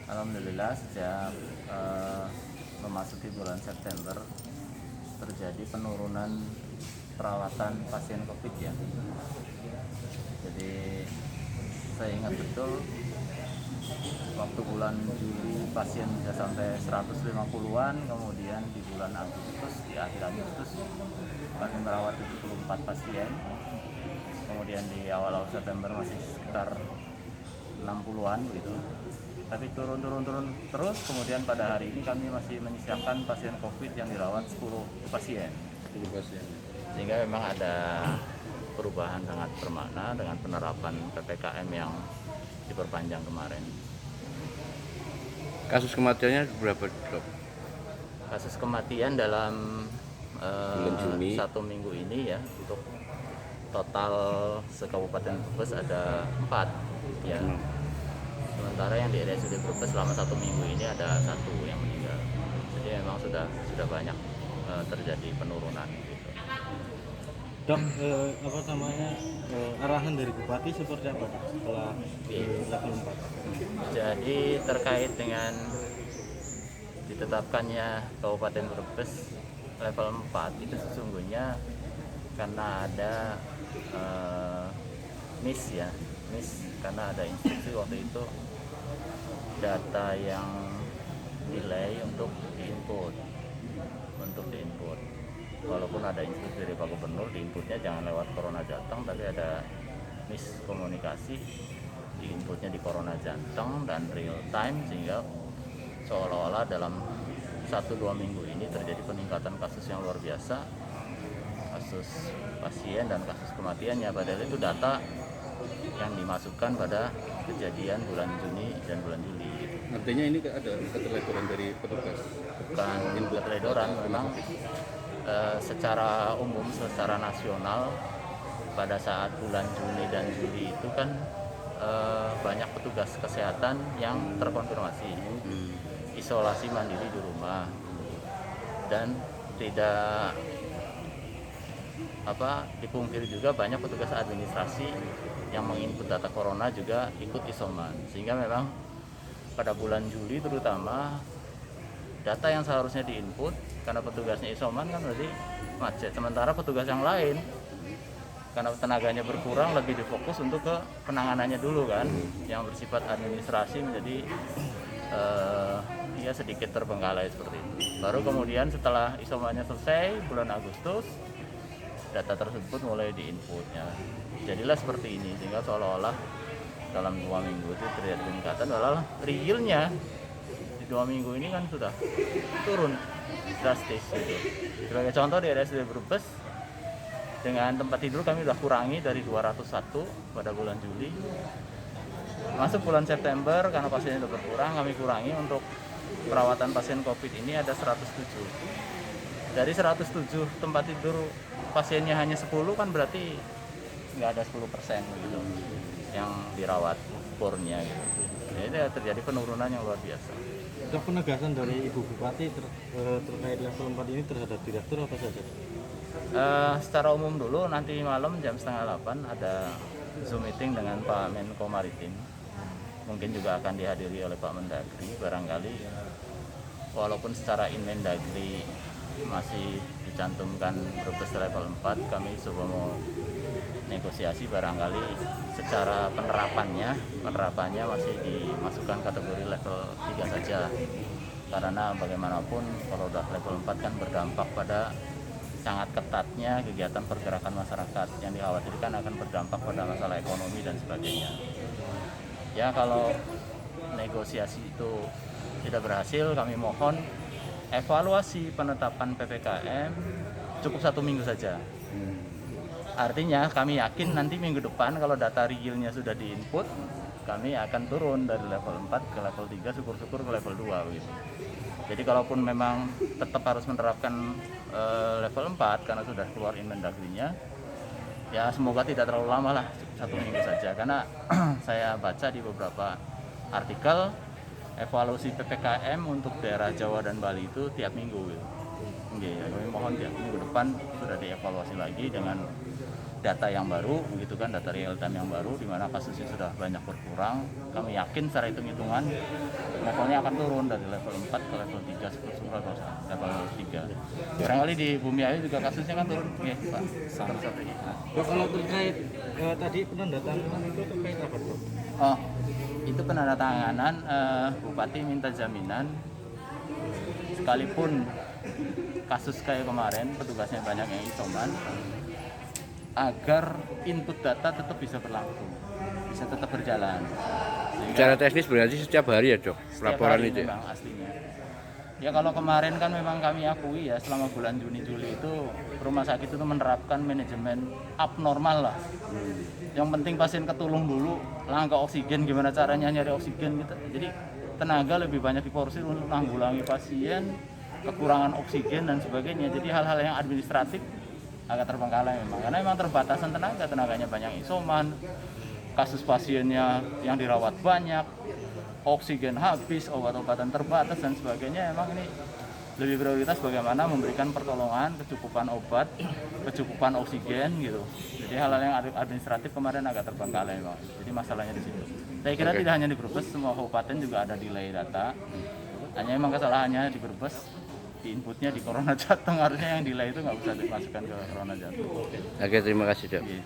Alhamdulillah sejak memasuki bulan September terjadi penurunan perawatan pasien COVID ya. Jadi saya ingat betul waktu bulan Juli pasien bisa sampai 150-an, kemudian di bulan Agustus, di akhir Agustus kami merawat 74 pasien, kemudian di awal September masih sekitar 60-an begitu. Tapi turun terus, kemudian pada hari ini kami masih menyisakan pasien COVID yang dirawat 10 pasien. Sehingga memang ada perubahan sangat bermakna dengan penerapan PPKM yang diperpanjang kemarin. Kasus kematiannya berapa, Dok? Kasus kematian dalam Bulan Juni 1 minggu ini ya, untuk total se-Kabupaten Brebes ada 4 ya. Sementara yang di RSUD Brebes selama 1 minggu ini ada 1 yang meninggal. Jadi memang sudah banyak terjadi penurunan gitu. Dok, arahan dari Bupati seperti apa Dok, setelah level 4? Jadi terkait dengan ditetapkannya Kabupaten Brebes level 4 itu sesungguhnya karena ada miss karena ada instruksi waktu itu data yang delay untuk diinput. Walaupun ada instruksi dari Pak Gubernur, diinputnya jangan lewat Corona Jateng, tapi ada miskomunikasi, diinputnya di Corona Jateng dan real time, sehingga seolah-olah dalam 1-2 minggu ini terjadi peningkatan kasus yang luar biasa, kasus pasien dan kasus kematiannya, padahal itu data yang dimasukkan pada kejadian bulan Juni dan bulan Juli. Artinya ini ada keteledoran dari petugas? Bukan keteledoran, memang secara umum, secara nasional pada saat bulan Juni dan Juli itu kan banyak petugas kesehatan yang terkonfirmasi isolasi mandiri di rumah, dan tidak dipungkiri juga banyak petugas administrasi yang menginput data corona juga ikut isoman, sehingga memang pada bulan Juli terutama data yang seharusnya diinput karena petugasnya isoman kan berarti macet, sementara petugas yang lain karena tenaganya berkurang lebih difokus untuk ke penanganannya dulu kan, yang bersifat administrasi menjadi ya sedikit terbengkalai seperti itu. Baru kemudian setelah isomannya selesai bulan Agustus, data tersebut mulai diinputnya. Jadilah seperti ini, sehingga seolah-olah dalam 2 minggu itu terjadi peningkatan, walau realnya di 2 minggu ini kan sudah turun drastis gitu. Sebagai contoh di RSUD Brebes, dengan tempat tidur kami sudah kurangi dari 201 pada bulan Juli. Masuk bulan September karena pasiennya sudah berkurang, kami kurangi untuk perawatan pasien COVID ini ada 107. Dari 107 tempat tidur pasiennya hanya 10, kan berarti nggak ada 10% gitu yang dirawat pornya gitu. Jadi terjadi penurunan yang luar biasa. Dok, penegasan dari Ibu Bupati terkait level 4 ini terhadap direktur apa saja? Secara umum dulu, nanti malam jam 7:30 ada Zoom meeting dengan Pak Menko Maritim. Mungkin juga akan dihadiri oleh Pak Mendagri barangkali, walaupun secara Inmendagri masih dicantumkan Brebes level 4, kami coba mau negosiasi barangkali secara penerapannya masih dimasukkan kategori level 3 saja, karena bagaimanapun kalau udah level 4 kan berdampak pada sangat ketatnya kegiatan pergerakan masyarakat yang dikhawatirkan akan berdampak pada masalah ekonomi dan sebagainya. Ya, kalau negosiasi itu tidak berhasil, kami mohon evaluasi penetapan PPKM cukup 1 minggu saja. Artinya kami yakin nanti minggu depan kalau data realnya sudah diinput, kami akan turun dari level 4 ke level 3, syukur-syukur ke level 2 gitu. Jadi kalaupun memang tetap harus menerapkan level 4 karena sudah keluar Inmendagri-nya, ya semoga tidak terlalu lama lah, 1 minggu saja. Karena saya baca di beberapa artikel, evaluasi PPKM untuk daerah Jawa dan Bali itu tiap minggu gitu. Kami mohon tiap minggu depan sudah dievaluasi lagi dengan data yang baru, begitu kan, data real time yang baru, di mana kasusnya sudah banyak berkurang. Kami yakin secara hitung-hitungan levelnya akan turun dari level 4 ke level 3 seperti level 3. Barangkali di Bumi Ayu juga kasusnya kan turun, ya Pak. Sama seperti itu. Kalau terkait tadi penandatanganan itu terkait apa Bro? Oh, itu penandatanganan Bupati minta jaminan sekalipun kasus kayak kemarin petugasnya banyak yang isoman agar input data tetap bisa berlangsung, bisa tetap berjalan. Secara teknis berarti setiap hari ya Dok, Setiap laporan hari itu ya? memang aslinya. Ya kalau kemarin kan memang kami akui ya selama bulan Juni Juli itu rumah sakit itu menerapkan manajemen abnormal lah. Yang penting pasien ketulung dulu, langkah oksigen gimana caranya nyari oksigen gitu. Jadi tenaga lebih banyak diporsir untuk menanggulangi pasien, kekurangan oksigen dan sebagainya. Jadi hal-hal yang administratif agak terbengkalai memang. Karena memang terbatasan tenaganya banyak isoman, kasus pasiennya yang dirawat banyak, oksigen habis, obat-obatan terbatas dan sebagainya. Emang ini lebih prioritas bagaimana memberikan pertolongan, kecukupan obat, kecukupan oksigen gitu. Jadi hal-hal yang administratif kemarin agak terbengkalai memang. Jadi masalahnya di situ. Saya kira tidak hanya di Brebes, semua kabupaten juga ada delay data. Hanya memang kesalahannya di Brebes, di inputnya di Corona Jateng, harusnya yang delay itu nggak bisa dimasukkan ke Corona Jateng. Oke, terima kasih Dok. Gitu.